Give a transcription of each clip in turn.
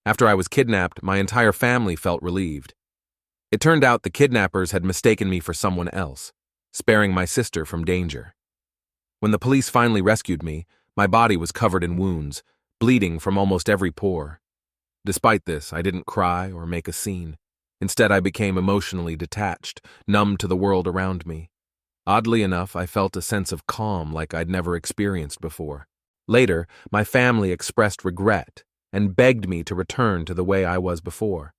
After I was kidnapped, my entire family felt relieved. It turned out the kidnappers had mistaken me for someone else, sparing my sister from danger. When the police finally rescued me, my body was covered in wounds, bleeding from almost every pore. Despite this, I didn't cry or make a scene. Instead, I became emotionally detached, numb to the world around me. Oddly enough, I felt a sense of calm like I'd never experienced before. Later, my family expressed regret and begged me to return to the way I was before.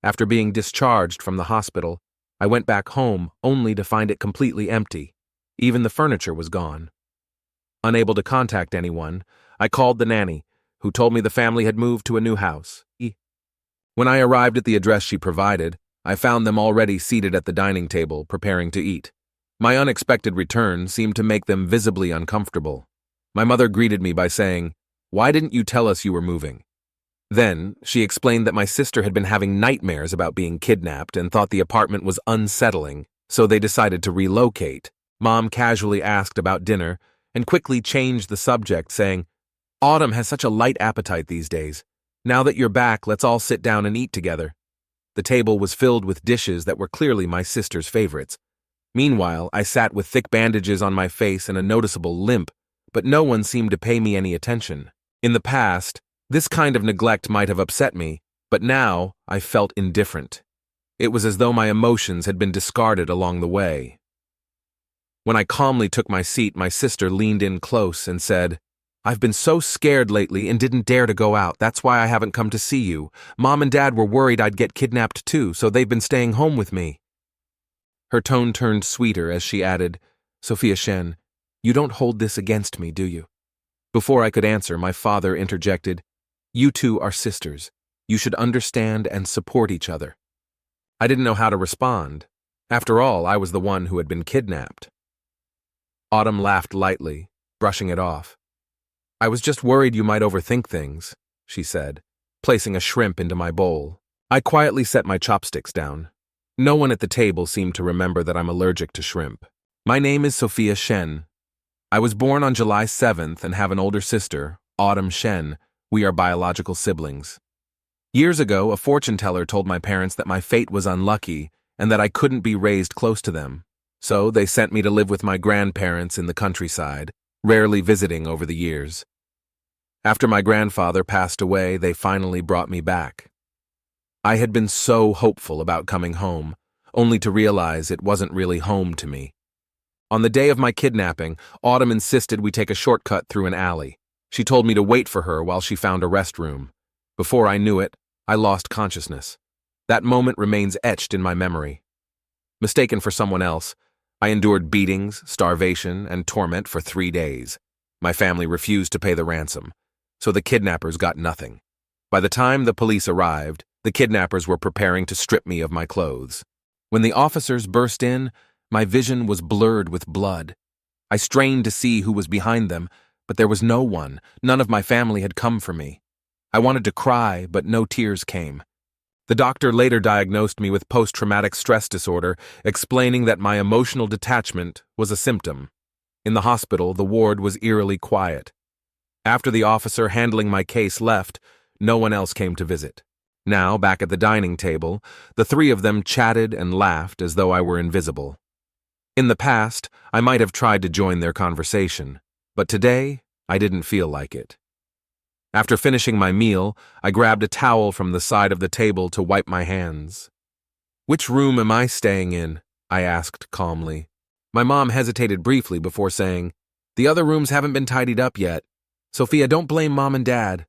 After being discharged from the hospital, I went back home only to find it completely empty. Even the furniture was gone. Unable to contact anyone, I called the nanny, who told me the family had moved to a new house. When I arrived at the address she provided, I found them already seated at the dining table, preparing to eat. My unexpected return seemed to make them visibly uncomfortable. My mother greeted me by saying, "Why didn't you tell us you were moving?" Then, she explained that my sister had been having nightmares about being kidnapped and thought the apartment was unsettling, so they decided to relocate. Mom casually asked about dinner and quickly changed the subject, saying, "Autumn has such a light appetite these days. Now that you're back, let's all sit down and eat together." The table was filled with dishes that were clearly my sister's favorites. Meanwhile, I sat with thick bandages on my face and a noticeable limp, but no one seemed to pay me any attention. In the past, this kind of neglect might have upset me, but now I felt indifferent. It was as though my emotions had been discarded along the way. When I calmly took my seat, my sister leaned in close and said, "I've been so scared lately and didn't dare to go out. That's why I haven't come to see you. Mom and Dad were worried I'd get kidnapped too, so they've been staying home with me." Her tone turned sweeter as she added, "Sophia Shen, you don't hold this against me, do you?" Before I could answer, my father interjected, "You two are sisters. You should understand and support each other." I didn't know how to respond. After all, I was the one who had been kidnapped. Autumn laughed lightly, brushing it off. "I was just worried you might overthink things," she said, placing a shrimp into my bowl. I quietly set my chopsticks down. No one at the table seemed to remember that I'm allergic to shrimp. "My name is Sophia Shen. I was born on July 7th and have an older sister, Autumn Shen. We are biological siblings. Years ago, a fortune teller told my parents that my fate was unlucky and that I couldn't be raised close to them. So they sent me to live with my grandparents in the countryside, rarely visiting over the years. After my grandfather passed away, they finally brought me back. I had been so hopeful about coming home, only to realize it wasn't really home to me. On the day of my kidnapping, Autumn insisted we take a shortcut through an alley. She told me to wait for her while she found a restroom. Before I knew it, I lost consciousness. That moment remains etched in my memory. Mistaken for someone else, I endured beatings, starvation, and torment for 3 days. My family refused to pay the ransom, so the kidnappers got nothing. By the time the police arrived, the kidnappers were preparing to strip me of my clothes. When the officers burst in, my vision was blurred with blood. I strained to see who was behind them, but there was no one. None of my family had come for me. I wanted to cry, but no tears came. The doctor later diagnosed me with post-traumatic stress disorder, explaining that my emotional detachment was a symptom. In the hospital, the ward was eerily quiet. After the officer handling my case left, no one else came to visit. Now, back at the dining table, the three of them chatted and laughed as though I were invisible. In the past, I might have tried to join their conversation, but today, I didn't feel like it. After finishing my meal, I grabbed a towel from the side of the table to wipe my hands. "Which room am I staying in?" I asked calmly. My mom hesitated briefly before saying, "The other rooms haven't been tidied up yet. Sophia, don't blame Mom and Dad.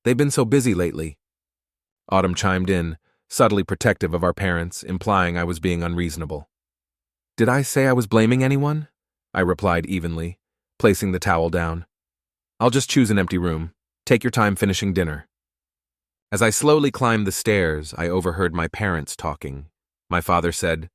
They've been so busy lately." Autumn chimed in, subtly protective of our parents, implying I was being unreasonable. "Did I say I was blaming anyone?" I replied evenly, placing the towel down. "I'll just choose an empty room. Take your time finishing dinner." As I slowly climbed the stairs, I overheard my parents talking. My father said,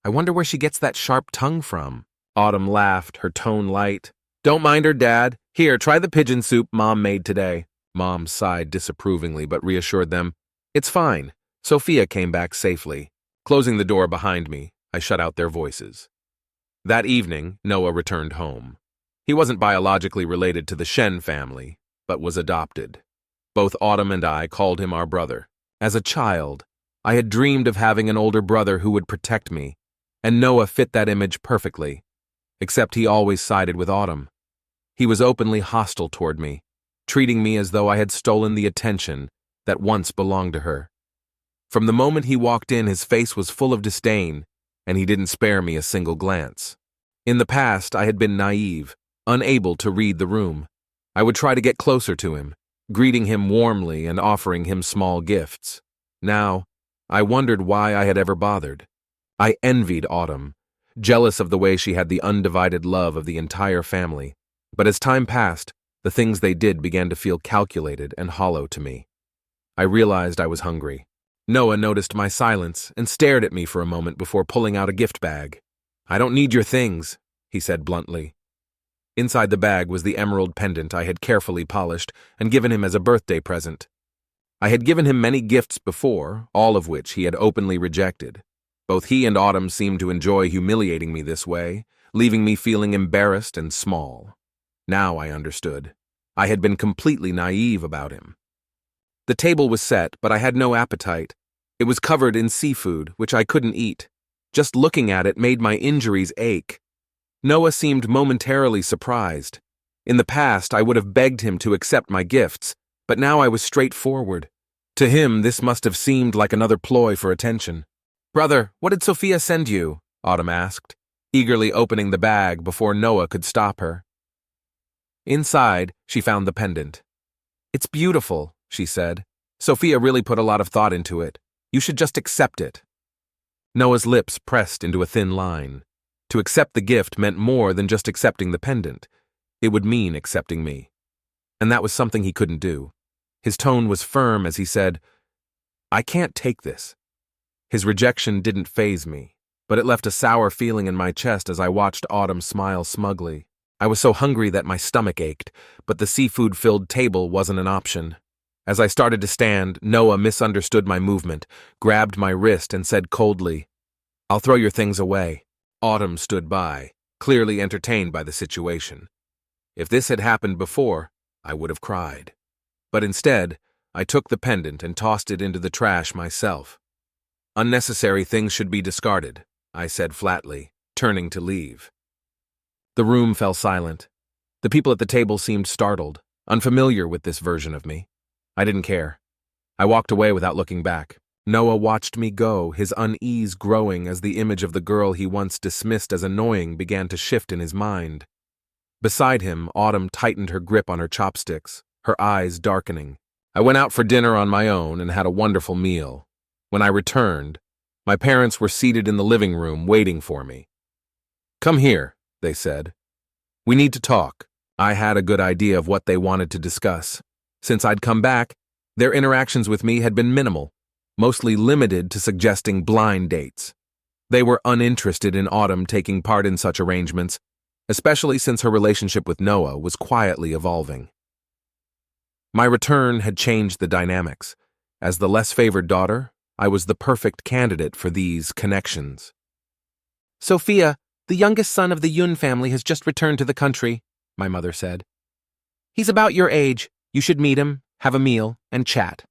"I wonder where she gets that sharp tongue from." Autumn laughed, her tone light. "Don't mind her, Dad. Here, try the pigeon soup Mom made today." Mom sighed disapprovingly but reassured them, "It's fine. Sophia came back safely." Closing the door behind me, I shut out their voices. That evening, Noah returned home. He wasn't biologically related to the Shen family, but was adopted. Both Autumn and I called him our brother. As a child, I had dreamed of having an older brother who would protect me, and Noah fit that image perfectly, except he always sided with Autumn. He was openly hostile toward me, treating me as though I had stolen the attention that once belonged to her. From the moment he walked in, his face was full of disdain, and he didn't spare me a single glance. In the past, I had been naive, unable to read the room. I would try to get closer to him, greeting him warmly and offering him small gifts. Now, I wondered why I had ever bothered. I envied Autumn, jealous of the way she had the undivided love of the entire family. But as time passed, the things they did began to feel calculated and hollow to me. I realized I was hungry. Noah noticed my silence and stared at me for a moment before pulling out a gift bag. "I don't need your things," he said bluntly. Inside the bag was the emerald pendant I had carefully polished and given him as a birthday present. I had given him many gifts before, all of which he had openly rejected. Both he and Autumn seemed to enjoy humiliating me this way, leaving me feeling embarrassed and small. Now I understood. I had been completely naive about him. The table was set, but I had no appetite. It was covered in seafood, which I couldn't eat. Just looking at it made my injuries ache. Noah seemed momentarily surprised. In the past, I would have begged him to accept my gifts, but now I was straightforward. To him, this must have seemed like another ploy for attention. "Brother, what did Sophia send you?" Autumn asked, eagerly opening the bag before Noah could stop her. Inside, she found the pendant. "It's beautiful," she said. "Sophia really put a lot of thought into it. You should just accept it." Noah's lips pressed into a thin line. To accept the gift meant more than just accepting the pendant. It would mean accepting me. And that was something he couldn't do. His tone was firm as he said, "I can't take this." His rejection didn't faze me, but it left a sour feeling in my chest as I watched Autumn smile smugly. I was so hungry that my stomach ached, but the seafood-filled table wasn't an option. As I started to stand, Noah misunderstood my movement, grabbed my wrist, and said coldly, "I'll throw your things away." Autumn stood by, clearly entertained by the situation. If this had happened before, I would have cried. But instead, I took the pendant and tossed it into the trash myself. "Unnecessary things should be discarded," I said flatly, turning to leave. The room fell silent. The people at the table seemed startled, unfamiliar with this version of me. I didn't care. I walked away without looking back. Noah watched me go, his unease growing as the image of the girl he once dismissed as annoying began to shift in his mind. Beside him, Autumn tightened her grip on her chopsticks, her eyes darkening. I went out for dinner on my own and had a wonderful meal. When I returned, my parents were seated in the living room waiting for me. "Come here," they said. "We need to talk." I had a good idea of what they wanted to discuss. Since I'd come back, their interactions with me had been minimal, mostly limited to suggesting blind dates. They were uninterested in Autumn taking part in such arrangements, especially since her relationship with Noah was quietly evolving. My return had changed the dynamics. As the less favored daughter, I was the perfect candidate for these connections. "Sophia, the youngest son of the Yun family, has just returned to the country," my mother said. "He's about your age. You should meet him, have a meal, and chat."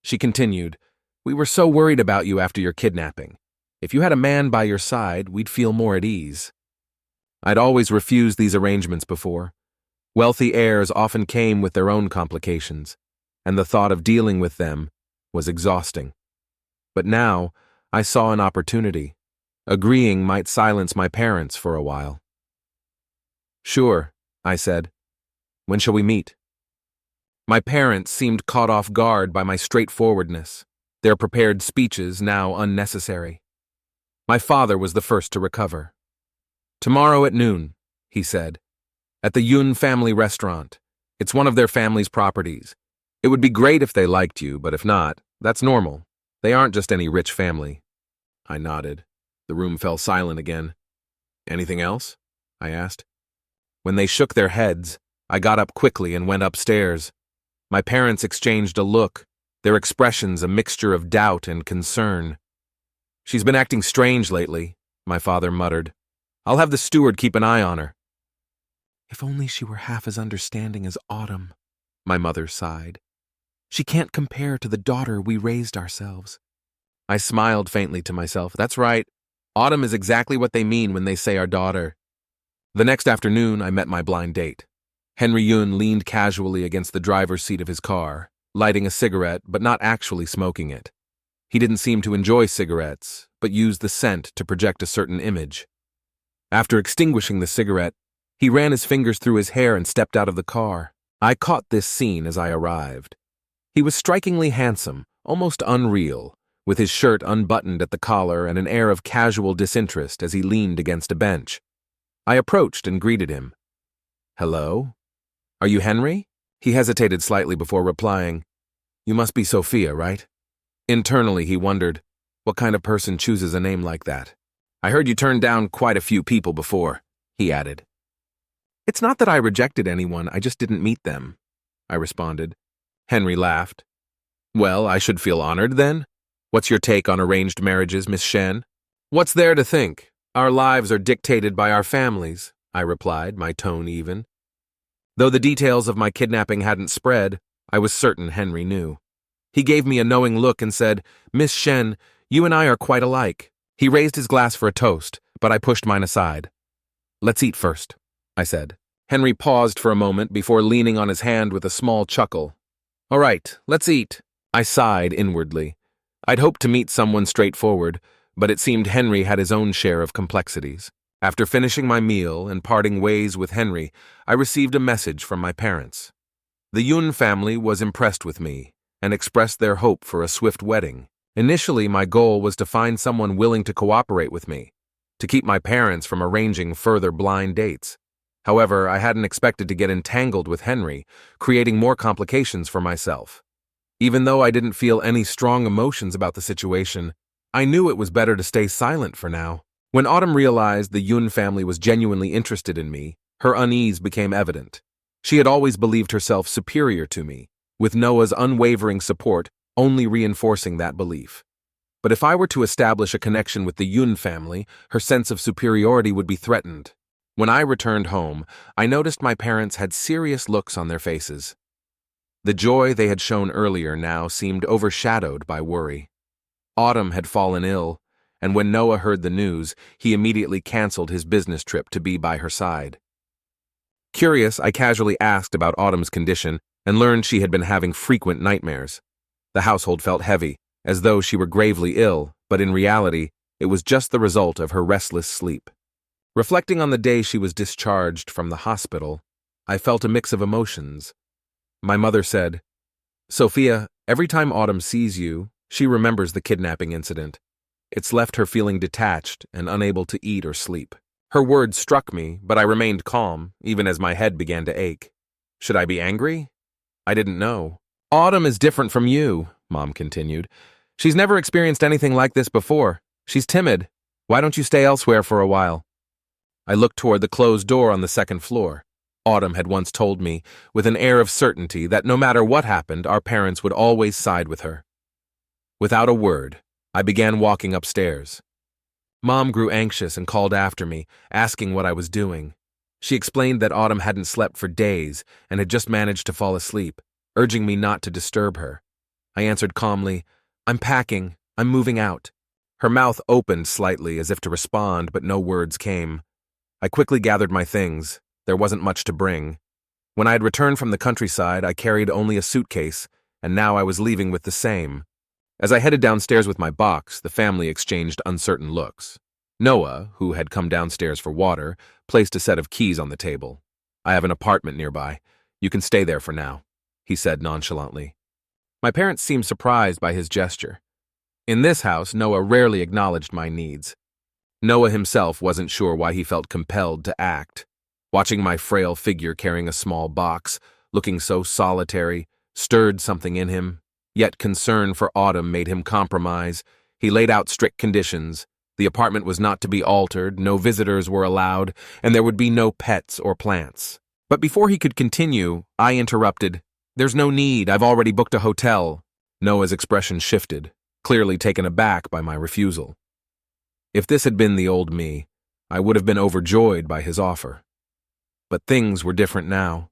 She continued, "We were so worried about you after your kidnapping. If you had a man by your side, we'd feel more at ease." I'd always refused these arrangements before. Wealthy heirs often came with their own complications, and the thought of dealing with them was exhausting. But now, I saw an opportunity. Agreeing might silence my parents for a while. "Sure," I said. "When shall we meet?" My parents seemed caught off guard by my straightforwardness, their prepared speeches now unnecessary. My father was the first to recover. "Tomorrow at noon," he said, "at the Yun family restaurant. It's one of their family's properties. It would be great if they liked you, but if not, that's normal. They aren't just any rich family." I nodded. The room fell silent again. "Anything else?" I asked. When they shook their heads, I got up quickly and went upstairs. My parents exchanged a look, their expressions a mixture of doubt and concern. "She's been acting strange lately," my father muttered. "I'll have the steward keep an eye on her." "If only she were half as understanding as Autumn," my mother sighed. She can't compare to the daughter we raised ourselves. I smiled faintly to myself. That's right. Autumn is exactly what they mean when they say our daughter. The next afternoon, I met my blind date. Henry Yun leaned casually against the driver's seat of his car, lighting a cigarette but not actually smoking it. He didn't seem to enjoy cigarettes, but used the scent to project a certain image. After extinguishing the cigarette, he ran his fingers through his hair and stepped out of the car. I caught this scene as I arrived. He was strikingly handsome, almost unreal, with his shirt unbuttoned at the collar and an air of casual disinterest as he leaned against a bench. I approached and greeted him. "Hello? Are you Henry?" He hesitated slightly before replying. "You must be Sophia, right?" Internally, he wondered, what kind of person chooses a name like that? "I heard you turned down quite a few people before," he added. "It's not that I rejected anyone, I just didn't meet them," I responded. Henry laughed. "Well, I should feel honored then. What's your take on arranged marriages, Miss Shen?" "What's there to think? Our lives are dictated by our families," I replied, my tone even. Though the details of my kidnapping hadn't spread, I was certain Henry knew. He gave me a knowing look and said, "Miss Shen, you and I are quite alike." He raised his glass for a toast, but I pushed mine aside. "Let's eat first," I said. Henry paused for a moment before leaning on his hand with a small chuckle. "All right, let's eat." I sighed inwardly. I'd hoped to meet someone straightforward, but it seemed Henry had his own share of complexities. After finishing my meal and parting ways with Henry, I received a message from my parents. The Yun family was impressed with me and expressed their hope for a swift wedding. Initially, my goal was to find someone willing to cooperate with me, to keep my parents from arranging further blind dates. However, I hadn't expected to get entangled with Henry, creating more complications for myself. Even though I didn't feel any strong emotions about the situation, I knew it was better to stay silent for now. When Autumn realized the Yun family was genuinely interested in me, her unease became evident. She had always believed herself superior to me, with Noah's unwavering support only reinforcing that belief. But if I were to establish a connection with the Yun family, her sense of superiority would be threatened. When I returned home, I noticed my parents had serious looks on their faces. The joy they had shown earlier now seemed overshadowed by worry. Autumn had fallen ill, and when Noah heard the news, he immediately canceled his business trip to be by her side. Curious, I casually asked about Autumn's condition and learned she had been having frequent nightmares. The household felt heavy, as though she were gravely ill, but in reality, it was just the result of her restless sleep. Reflecting on the day she was discharged from the hospital, I felt a mix of emotions. My mother said, "Sophia, every time Autumn sees you, she remembers the kidnapping incident. It's left her feeling detached and unable to eat or sleep." Her words struck me, but I remained calm, even as my head began to ache. Should I be angry? I didn't know. "Autumn is different from you," Mom continued. "She's never experienced anything like this before. She's timid. Why don't you stay elsewhere for a while?" I looked toward the closed door on the second floor. Autumn had once told me, with an air of certainty, that no matter what happened, our parents would always side with her. Without a word, I began walking upstairs. Mom grew anxious and called after me, asking what I was doing. She explained that Autumn hadn't slept for days and had just managed to fall asleep, urging me not to disturb her. I answered calmly, "I'm packing. I'm moving out." Her mouth opened slightly as if to respond, but no words came. I quickly gathered my things. There wasn't much to bring. When I had returned from the countryside, I carried only a suitcase, and now I was leaving with the same. As I headed downstairs with my box, the family exchanged uncertain looks. Noah, who had come downstairs for water, placed a set of keys on the table. "I have an apartment nearby. You can stay there for now," he said nonchalantly. My parents seemed surprised by his gesture. In this house, Noah rarely acknowledged my needs. Noah himself wasn't sure why he felt compelled to act. Watching my frail figure carrying a small box, looking so solitary, stirred something in him. Yet concern for Autumn made him compromise. He laid out strict conditions. The apartment was not to be altered, no visitors were allowed, and there would be no pets or plants. But before he could continue, I interrupted. "There's no need, I've already booked a hotel." Noah's expression shifted, clearly taken aback by my refusal. If this had been the old me, I would have been overjoyed by his offer. But things were different now.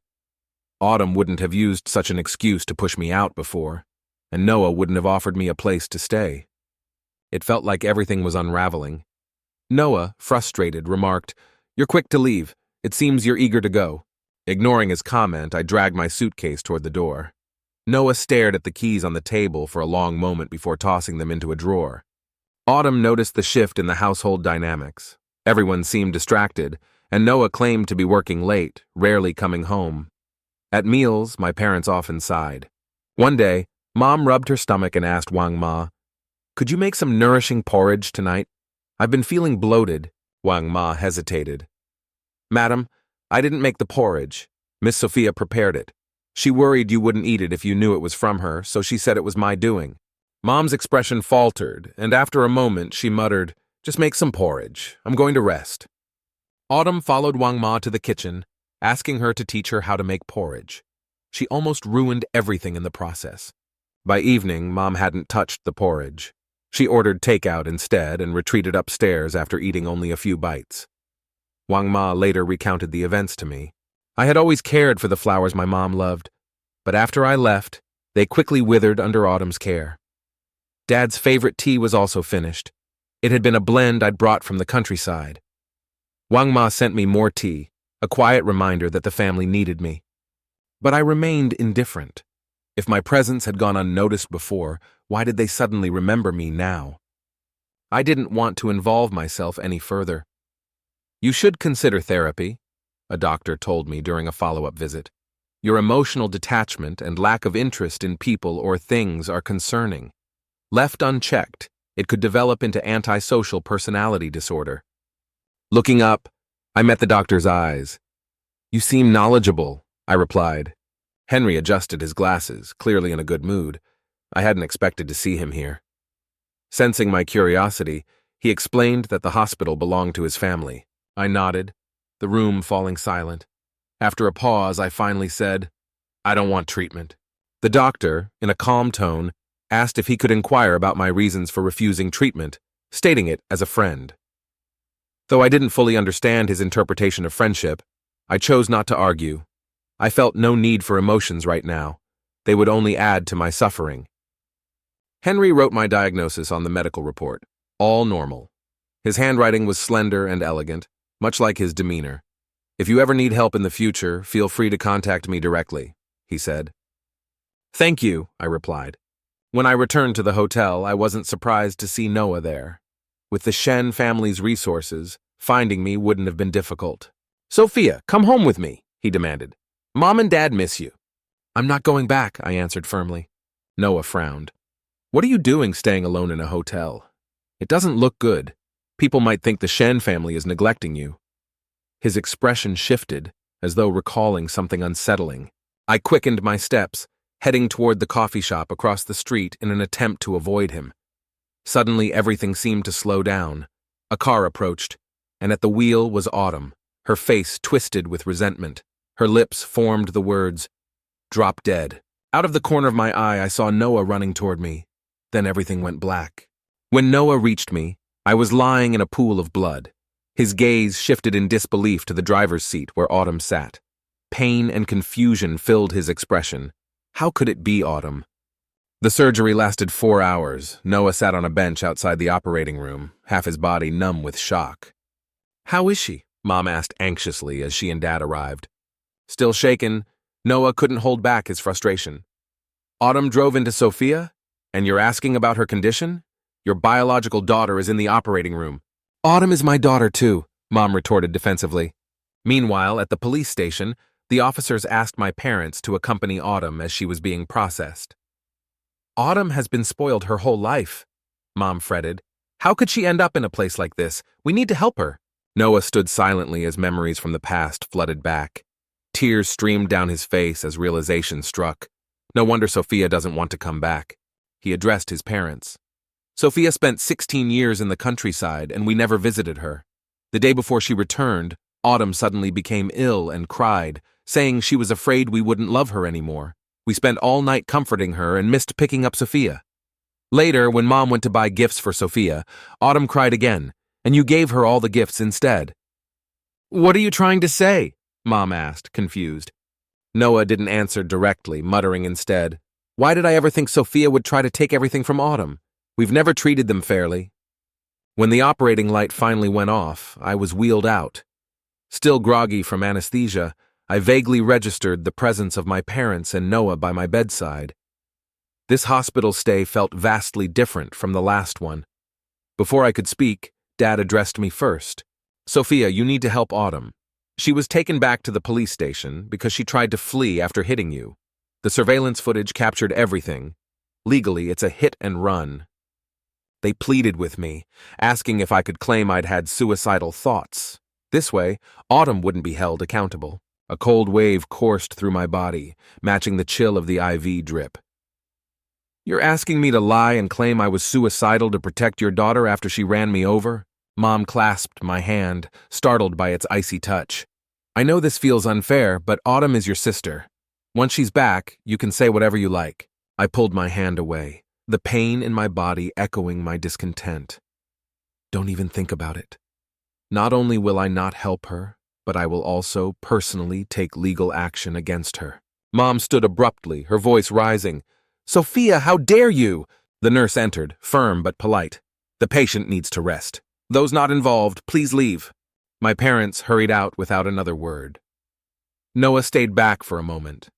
Autumn wouldn't have used such an excuse to push me out before, and Noah wouldn't have offered me a place to stay. It felt like everything was unraveling. Noah, frustrated, remarked, "You're quick to leave. It seems you're eager to go." Ignoring his comment, I dragged my suitcase toward the door. Noah stared at the keys on the table for a long moment before tossing them into a drawer. Autumn noticed the shift in the household dynamics. Everyone seemed distracted, and Noah claimed to be working late, rarely coming home. At meals, my parents often sighed. One day, Mom rubbed her stomach and asked Wang Ma, "Could you make some nourishing porridge tonight? I've been feeling bloated." Wang Ma hesitated. "Madam, I didn't make the porridge. Miss Sophia prepared it. She worried you wouldn't eat it if you knew it was from her, so she said it was my doing." Mom's expression faltered, and after a moment she muttered, "Just make some porridge. I'm going to rest." Autumn followed Wang Ma to the kitchen, asking her to teach her how to make porridge. She almost ruined everything in the process. By evening, Mom hadn't touched the porridge. She ordered takeout instead and retreated upstairs after eating only a few bites. Wang Ma later recounted the events to me. "I had always cared for the flowers my mom loved, but after I left, they quickly withered under Autumn's care. Dad's favorite tea was also finished. It had been a blend I'd brought from the countryside. Wang Ma sent me more tea, a quiet reminder that the family needed me. But I remained indifferent. If my presence had gone unnoticed before, why did they suddenly remember me now? I didn't want to involve myself any further. "You should consider therapy," a doctor told me during a follow-up visit. "Your emotional detachment and lack of interest in people or things are concerning. Left unchecked, it could develop into antisocial personality disorder." Looking up, I met the doctor's eyes. "You seem knowledgeable," I replied. Henry adjusted his glasses, clearly in a good mood. I hadn't expected to see him here. Sensing my curiosity, he explained that the hospital belonged to his family. I nodded, the room falling silent. After a pause, I finally said, "I don't want treatment." The doctor, in a calm tone, asked if he could inquire about my reasons for refusing treatment, stating it as a friend. Though I didn't fully understand his interpretation of friendship, I chose not to argue. I felt no need for emotions right now. They would only add to my suffering. Henry wrote my diagnosis on the medical report. All normal. His handwriting was slender and elegant, much like his demeanor. "If you ever need help in the future, feel free to contact me directly," he said. "Thank you," I replied. When I returned to the hotel, I wasn't surprised to see Noah there. With the Shen family's resources, finding me wouldn't have been difficult. "Sophia, come home with me," he demanded. "Mom and Dad miss you." "I'm not going back," I answered firmly. Noah frowned. "What are you doing staying alone in a hotel? It doesn't look good. People might think the Shen family is neglecting you." His expression shifted, as though recalling something unsettling. I quickened my steps, heading toward the coffee shop across the street in an attempt to avoid him. Suddenly, everything seemed to slow down. A car approached, and at the wheel was Autumn, her face twisted with resentment. Her lips formed the words, "Drop dead." Out of the corner of my eye, I saw Noah running toward me. Then everything went black. When Noah reached me, I was lying in a pool of blood. His gaze shifted in disbelief to the driver's seat where Autumn sat. Pain and confusion filled his expression. How could it be Autumn? The surgery lasted 4 hours. Noah sat on a bench outside the operating room, half his body numb with shock. "How is she?" Mom asked anxiously as she and Dad arrived. Still shaken, Noah couldn't hold back his frustration. "Autumn drove into Sophia? And you're asking about her condition? Your biological daughter is in the operating room." "Autumn is my daughter too," Mom retorted defensively. Meanwhile, at the police station, the officers asked my parents to accompany Autumn as she was being processed. "Autumn has been spoiled her whole life," Mom fretted. "How could she end up in a place like this? We need to help her." Noah stood silently as memories from the past flooded back. Tears streamed down his face as realization struck. No wonder Sophia doesn't want to come back. He addressed his parents. "Sophia spent 16 years in the countryside, and we never visited her. The day before she returned, Autumn suddenly became ill and cried, saying she was afraid we wouldn't love her anymore. We spent all night comforting her and missed picking up Sophia. Later, when Mom went to buy gifts for Sophia, Autumn cried again, and you gave her all the gifts instead." "What are you trying to say?" Mom asked, confused. Noah didn't answer directly, muttering instead, "Why did I ever think Sophia would try to take everything from Autumn? We've never treated them fairly." When the operating light finally went off, I was wheeled out. Still groggy from anesthesia, I vaguely registered the presence of my parents and Noah by my bedside. This hospital stay felt vastly different from the last one. Before I could speak, Dad addressed me first. "Sophia, you need to help Autumn. She was taken back to the police station because she tried to flee after hitting you. The surveillance footage captured everything. Legally, it's a hit and run." They pleaded with me, asking if I could claim I'd had suicidal thoughts. This way, Autumn wouldn't be held accountable. A cold wave coursed through my body, matching the chill of the IV drip. "You're asking me to lie and claim I was suicidal to protect your daughter after she ran me over?" Mom clasped my hand, startled by its icy touch. "I know this feels unfair, but Autumn is your sister. Once she's back, you can say whatever you like." I pulled my hand away, the pain in my body echoing my discontent. "Don't even think about it. Not only will I not help her, but I will also personally take legal action against her." Mom stood abruptly, her voice rising. "Sophia, how dare you?" The nurse entered, firm but polite. "The patient needs to rest. Those not involved, please leave." My parents hurried out without another word. Noah stayed back for a moment.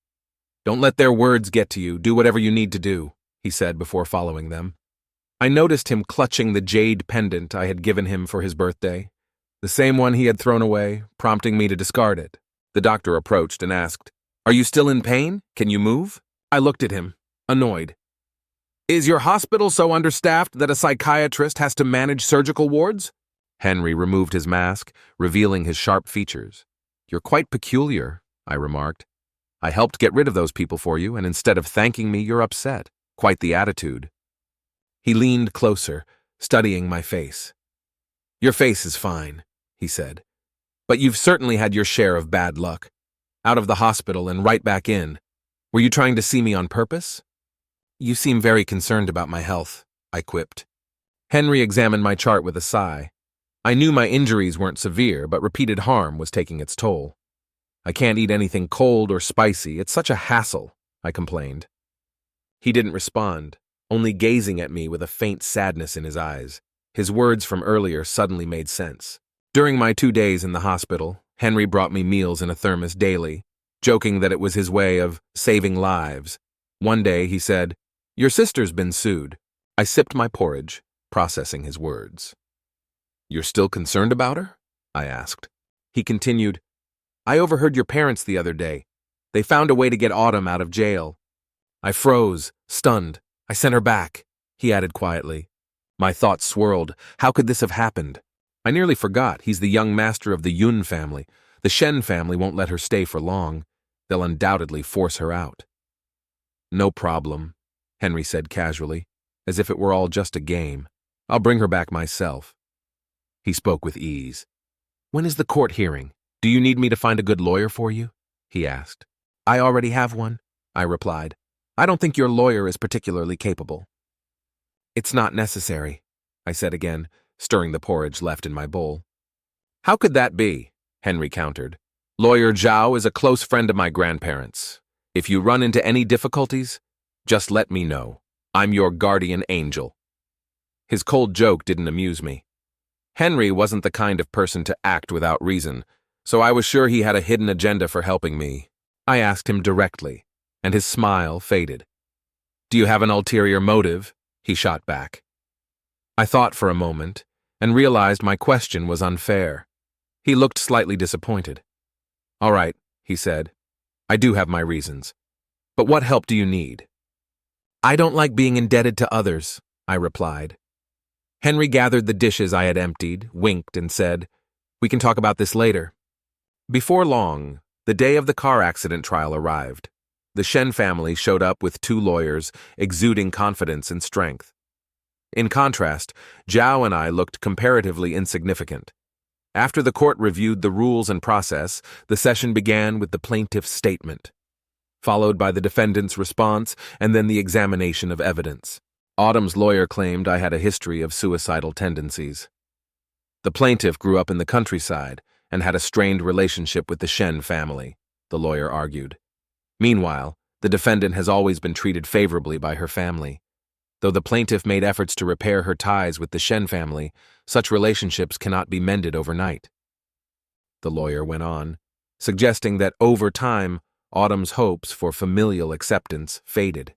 "Don't let their words get to you. Do whatever you need to do," he said before following them. I noticed him clutching the jade pendant I had given him for his birthday, the same one he had thrown away, prompting me to discard it. The doctor approached and asked, "Are you still in pain? Can you move?" I looked at him, annoyed. "Is your hospital so understaffed that a psychiatrist has to manage surgical wards?" Henry removed his mask, revealing his sharp features. "You're quite peculiar," I remarked. "I helped get rid of those people for you, and instead of thanking me, you're upset. Quite the attitude." He leaned closer, studying my face. "Your face is fine," he said. "But you've certainly had your share of bad luck. Out of the hospital and right back in. Were you trying to see me on purpose?" "You seem very concerned about my health," I quipped. Henry examined my chart with a sigh. I knew my injuries weren't severe, but repeated harm was taking its toll. "I can't eat anything cold or spicy. It's such a hassle," I complained. He didn't respond, only gazing at me with a faint sadness in his eyes. His words from earlier suddenly made sense. During my 2 days in the hospital, Henry brought me meals in a thermos daily, joking that it was his way of saving lives. One day he said, "Your sister's been sued." I sipped my porridge, processing his words. "You're still concerned about her?" I asked. He continued, "I overheard your parents the other day. They found a way to get Autumn out of jail." I froze, stunned. "I sent her back," he added quietly. My thoughts swirled. How could this have happened? I nearly forgot he's the young master of the Yun family. The Shen family won't let her stay for long. They'll undoubtedly force her out. "No problem," Henry said casually, as if it were all just a game. "I'll bring her back myself." He spoke with ease. "When is the court hearing? Do you need me to find a good lawyer for you?" he asked. "I already have one," I replied. "I don't think your lawyer is particularly capable." "It's not necessary," I said again, stirring the porridge left in my bowl. "How could that be?" Henry countered. "Lawyer Zhao is a close friend of my grandparents. If you run into any difficulties, just let me know. I'm your guardian angel." His cold joke didn't amuse me. Henry wasn't the kind of person to act without reason, so I was sure he had a hidden agenda for helping me. I asked him directly, and his smile faded. "Do you have an ulterior motive?" he shot back. I thought for a moment, and realized my question was unfair. He looked slightly disappointed. "All right," he said. "I do have my reasons. But what help do you need?" "I don't like being indebted to others," I replied. Henry gathered the dishes I had emptied, winked, and said, "We can talk about this later." Before long, the day of the car accident trial arrived. The Shen family showed up with 2 lawyers, exuding confidence and strength. In contrast, Zhao and I looked comparatively insignificant. After the court reviewed the rules and process, the session began with the plaintiff's statement, followed by the defendant's response and then the examination of evidence. Autumn's lawyer claimed I had a history of suicidal tendencies. The plaintiff grew up in the countryside and had a strained relationship with the Shen family, the lawyer argued. Meanwhile, the defendant has always been treated favorably by her family. Though the plaintiff made efforts to repair her ties with the Shen family, such relationships cannot be mended overnight. The lawyer went on, suggesting that over time, Autumn's hopes for familial acceptance faded.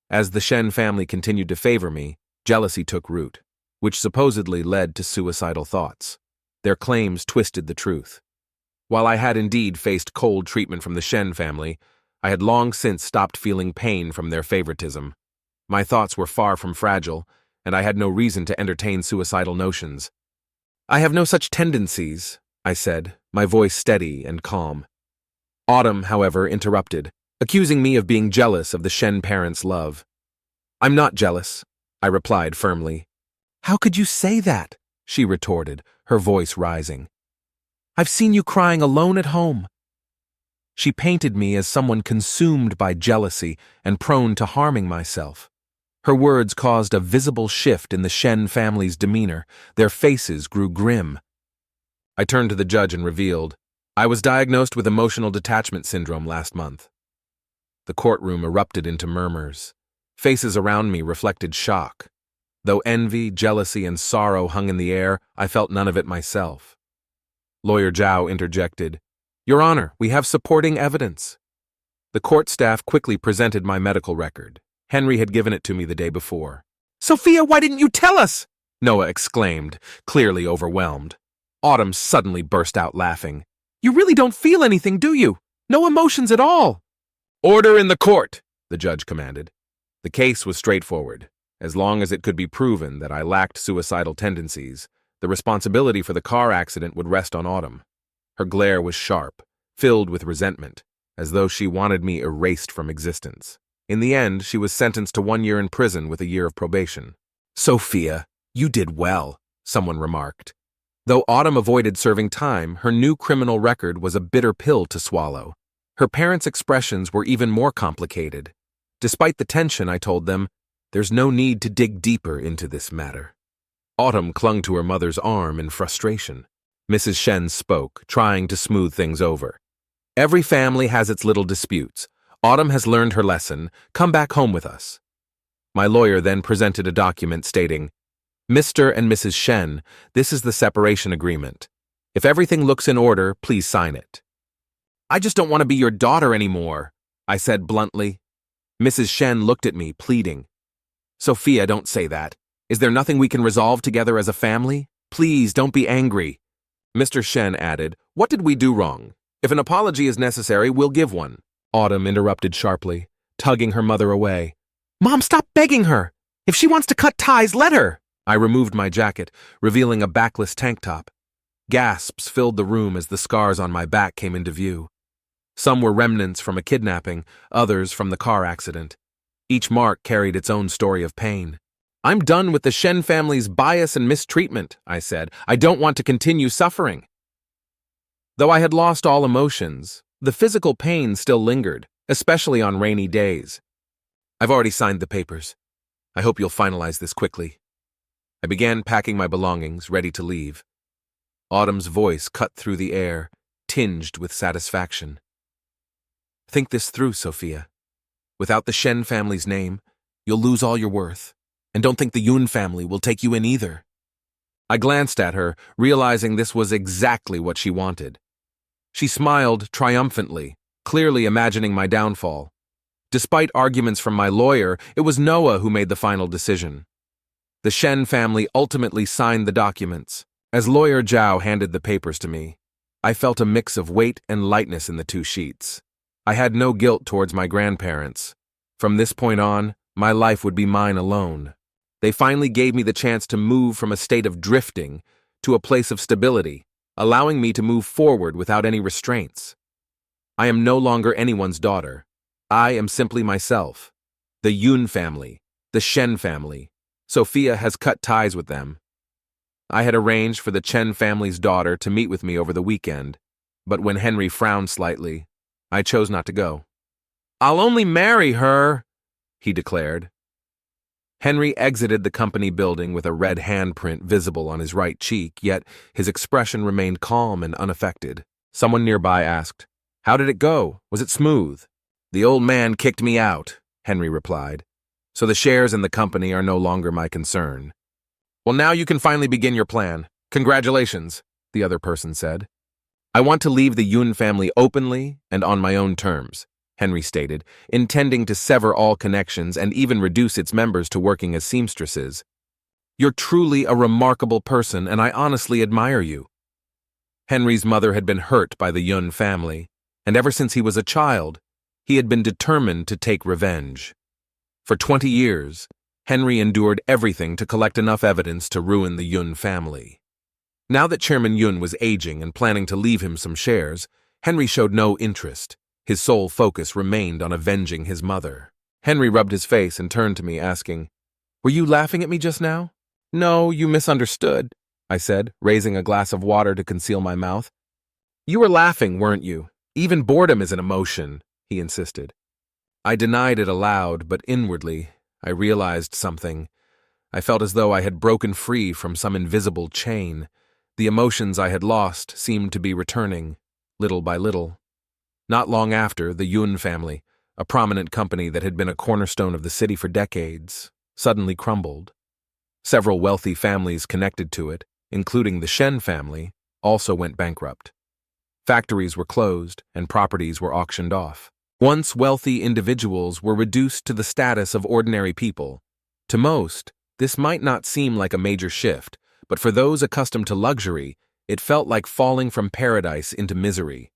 As the Shen family continued to favor me, jealousy took root, which supposedly led to suicidal thoughts. Their claims twisted the truth. While I had indeed faced cold treatment from the Shen family, I had long since stopped feeling pain from their favoritism. My thoughts were far from fragile, and I had no reason to entertain suicidal notions. "I have no such tendencies," I said, my voice steady and calm. Autumn, however, interrupted, accusing me of being jealous of the Shen parents' love. "I'm not jealous," I replied firmly. "How could you say that?" she retorted, her voice rising. "I've seen you crying alone at home." She painted me as someone consumed by jealousy and prone to harming myself. Her words caused a visible shift in the Shen family's demeanor. Their faces grew grim. I turned to the judge and revealed, "I was diagnosed with emotional detachment syndrome last month." The courtroom erupted into murmurs. Faces around me reflected shock. Though envy, jealousy, and sorrow hung in the air, I felt none of it myself. Lawyer Zhao interjected, "Your Honor, we have supporting evidence." The court staff quickly presented my medical record. Henry had given it to me the day before. "Sophia, why didn't you tell us?" Noah exclaimed, clearly overwhelmed. Autumn suddenly burst out laughing. "You really don't feel anything, do you? No emotions at all." "Order in the court," the judge commanded. The case was straightforward. As long as it could be proven that I lacked suicidal tendencies, the responsibility for the car accident would rest on Autumn. Her glare was sharp, filled with resentment, as though she wanted me erased from existence. In the end, she was sentenced to 1 year in prison with a year of probation. "Sophia, you did well," someone remarked. Though Autumn avoided serving time, her new criminal record was a bitter pill to swallow. Her parents' expressions were even more complicated. Despite the tension, I told them, "There's no need to dig deeper into this matter." Autumn clung to her mother's arm in frustration. Mrs. Shen spoke, trying to smooth things over. "Every family has its little disputes. Autumn has learned her lesson. Come back home with us." My lawyer then presented a document stating, "Mr. and Mrs. Shen, this is the separation agreement. If everything looks in order, please sign it." "I just don't want to be your daughter anymore," I said bluntly. Mrs. Shen looked at me, pleading. "Sophia, don't say that. Is there nothing we can resolve together as a family? Please, don't be angry." Mr. Shen added, "What did we do wrong? If an apology is necessary, we'll give one." Autumn interrupted sharply, tugging her mother away. "Mom, stop begging her. If she wants to cut ties, let her." I removed my jacket, revealing a backless tank top. Gasps filled the room as the scars on my back came into view. Some were remnants from a kidnapping, others from the car accident. Each mark carried its own story of pain. "I'm done with the Shen family's bias and mistreatment," I said. "I don't want to continue suffering." Though I had lost all emotions, the physical pain still lingered, especially on rainy days. "I've already signed the papers. I hope you'll finalize this quickly." I began packing my belongings, ready to leave. Autumn's voice cut through the air, tinged with satisfaction. "Think this through, Sophia. Without the Shen family's name, you'll lose all your worth, and don't think the Yun family will take you in either." I glanced at her, realizing this was exactly what she wanted. She smiled triumphantly, clearly imagining my downfall. Despite arguments from my lawyer, it was Noah who made the final decision. The Shen family ultimately signed the documents. As Lawyer Zhao handed the papers to me, I felt a mix of weight and lightness in the two sheets. I had no guilt towards my grandparents. From this point on, my life would be mine alone. They finally gave me the chance to move from a state of drifting to a place of stability, allowing me to move forward without any restraints. I am no longer anyone's daughter. I am simply myself. The Yun family, the Shen family. Sophia has cut ties with them. I had arranged for the Chen family's daughter to meet with me over the weekend, but when Henry frowned slightly, I chose not to go. "I'll only marry her," he declared. Henry exited the company building with a red handprint visible on his right cheek, yet his expression remained calm and unaffected. Someone nearby asked, "How did it go? Was it smooth?" The old man kicked me out, Henry replied. So the shares in the company are no longer my concern. Well, now you can finally begin your plan. Congratulations, the other person said. I want to leave the Yun family openly and on my own terms, Henry stated, intending to sever all connections and even reduce its members to working as seamstresses. You're truly a remarkable person, and I honestly admire you. Henry's mother had been hurt by the Yun family, and ever since he was a child, he had been determined to take revenge. For 20 years, Henry endured everything to collect enough evidence to ruin the Yun family. Now that Chairman Yun was aging and planning to leave him some shares, Henry showed no interest. His sole focus remained on avenging his mother. Henry rubbed his face and turned to me, asking, "Were you laughing at me just now?" "No, you misunderstood," I said, raising a glass of water to conceal my mouth. "You were laughing, weren't you? Even boredom is an emotion," he insisted. I denied it aloud, but inwardly, I realized something. I felt as though I had broken free from some invisible chain. The emotions I had lost seemed to be returning, little by little. Not long after, the Yun family, a prominent company that had been a cornerstone of the city for decades, suddenly crumbled. Several wealthy families connected to it, including the Shen family, also went bankrupt. Factories were closed and properties were auctioned off. Once wealthy individuals were reduced to the status of ordinary people. To most, this might not seem like a major shift, but for those accustomed to luxury, it felt like falling from paradise into misery.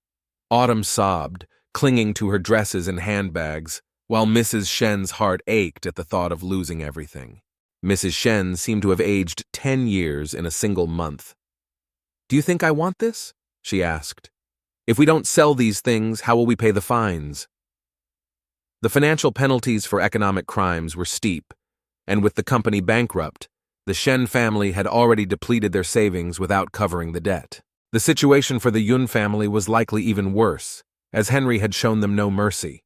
Autumn sobbed, clinging to her dresses and handbags, while Mrs. Shen's heart ached at the thought of losing everything. Mrs. Shen seemed to have aged 10 years in a single month. "Do you think I want this?" she asked. "If we don't sell these things, how will we pay the fines?" The financial penalties for economic crimes were steep, and with the company bankrupt, the Shen family had already depleted their savings without covering the debt. The situation for the Yun family was likely even worse, as Henry had shown them no mercy.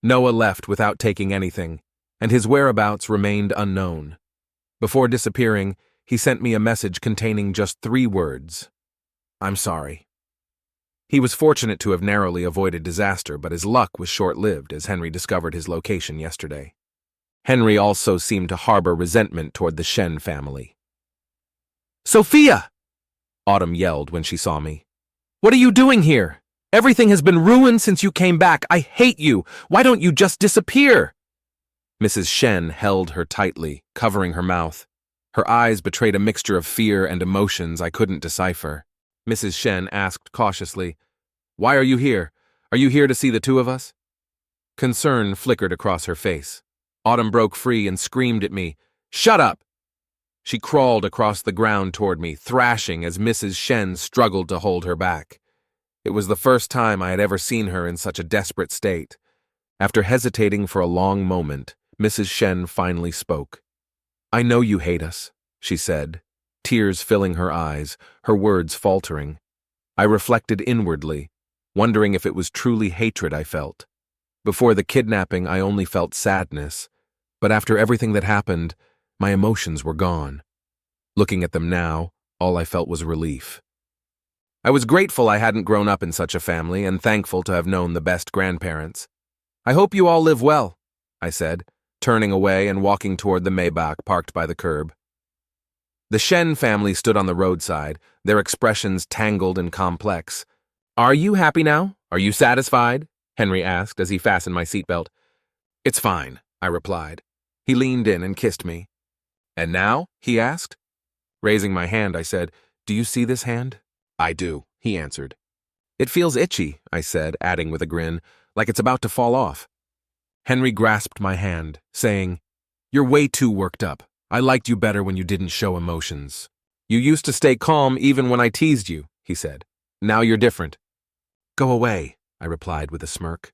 Noah left without taking anything, and his whereabouts remained unknown. Before disappearing, he sent me a message containing just 3 words: "I'm sorry." He was fortunate to have narrowly avoided disaster, but his luck was short-lived as Henry discovered his location yesterday. Henry also seemed to harbor resentment toward the Shen family. "Sophia!" Autumn yelled when she saw me. "What are you doing here? Everything has been ruined since you came back. I hate you. Why don't you just disappear?" Mrs. Shen held her tightly, covering her mouth. Her eyes betrayed a mixture of fear and emotions I couldn't decipher. Mrs. Shen asked cautiously, "Why are you here? Are you here to see the 2 of us?" Concern flickered across her face. Autumn broke free and screamed at me, "Shut up!" She crawled across the ground toward me, thrashing as Mrs. Shen struggled to hold her back. It was the first time I had ever seen her in such a desperate state. After hesitating for a long moment, Mrs. Shen finally spoke. "I know you hate us," she said, tears filling her eyes, her words faltering. I reflected inwardly, wondering if it was truly hatred I felt. Before the kidnapping, I only felt sadness, but after everything that happened, my emotions were gone. Looking at them now, all I felt was relief. I was grateful I hadn't grown up in such a family and thankful to have known the best grandparents. "I hope you all live well," I said, turning away and walking toward the Maybach parked by the curb. The Shen family stood on the roadside, their expressions tangled and complex. "Are you happy now? Are you satisfied?" Henry asked as he fastened my seatbelt. "It's fine," I replied. He leaned in and kissed me. "And now?" he asked. Raising my hand, I said, "Do you see this hand?" "I do," he answered. "It feels itchy," I said, adding with a grin, "like it's about to fall off." Henry grasped my hand, saying, "You're way too worked up. I liked you better when you didn't show emotions. You used to stay calm even when I teased you," he said. "Now you're different." "Go away," I replied with a smirk.